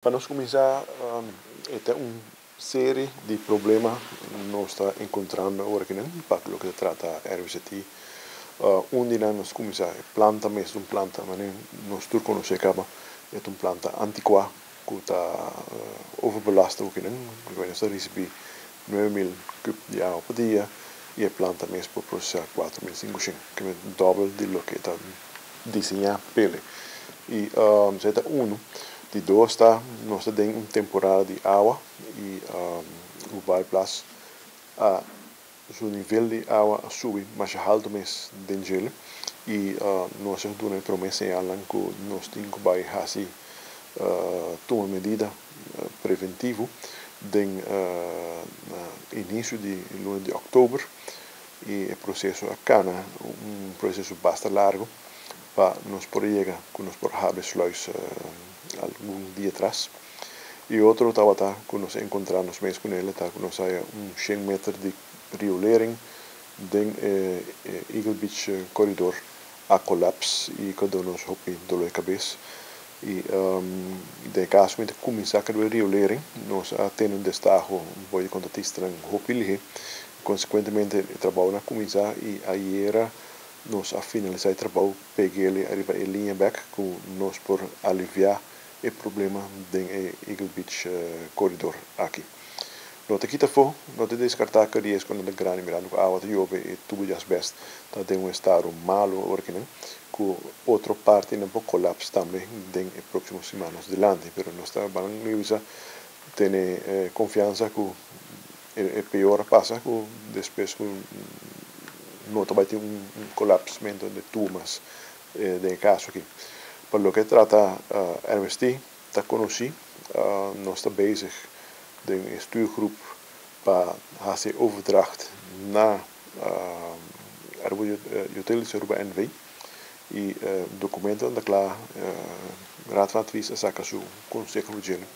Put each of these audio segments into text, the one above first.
Para nós começar, é uma série de problemas que nós estamos encontrando agora aqui, para o que trata a RVCT. Onde nós começamos, planta mesmo, planta, mas nós todos conhecemos, é uma planta antiqua, que está overbelasta aqui, nós recebemos 9.000 cubos de água por dia, e a planta mesmo para processar 4.500, que é o dobro de lo que está desenhado pelo. E esse é um. De dois, nós temos uma temporada de água e o bypass, o nível de água sube mais alto mês de gelo e nós temos uma promessa em Alan que nós temos que fazer tomar medida preventiva no início de outubro e o processo acá um processo bastante largo para nós poder chegar com nós por Habersluis algum dia atrás. E outro estava que nós encontramos mesmo com ele, que nós há 100 metros de riolering den Eagle Beach Corridor a colapso e cada nós hopi dolo de cabeça. E de caso que começar com a riolering, nós temos um destaque de contratista em hopi, consequentemente o trabalho na começar e aí era nós a finalizar o trabalho, peguei ele arriba em linha back, que nós por aliviar o problema do Eagle Beach Corridor aqui. Nós aqui fora, nós descartar que é quando a grande mirando a água de chove e tubo de asbesto está em um estado malo porque que outra parte não pode colapso também em próximas semanas delante, mas nós estamos ter confiança que o pior passa que depois não vai ter colapso de tubos de caso aqui. Para o que trata RVCT, está conhecido, nós estamos bezig de een stuurgroep para fazer overdracht na utilities Aruba NV e documento da claro Raad van Advies saca su Conselho Regional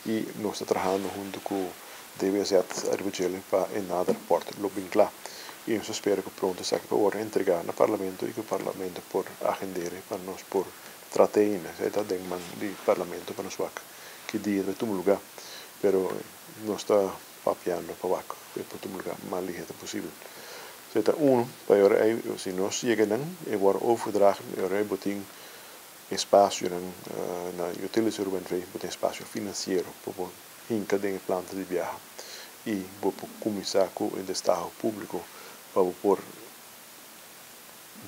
e nós estamos trabalhando junto com o DWZ Regional para nada porta lo bem claro. E eu espero que pronto saca para entregar no Parlamento e que o Parlamento por agendar para nós por tratar ainda dentro do Parlamento para nós que dia de todo lugar. Pero não está papiando para abaixo, para um lugar mais ligeiro possível. Então, para se nós chegamos agora overdragen, botem espaço na utilities urban vee, botem espaço financeiro para encadear planta de viagem e para começar com o destaque público para pôr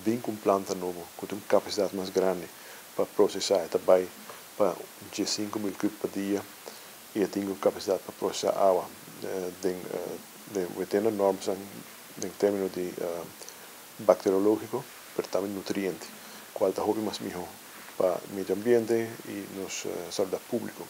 bem com planta nova, com uma capacidade mais grande para processar também para 5.000 cubos por dia e tenho capacidade para processar água de normas em termos de bacteriológico, mas também nutriente, qual está mais melhor para o meio ambiente e nos saúde público.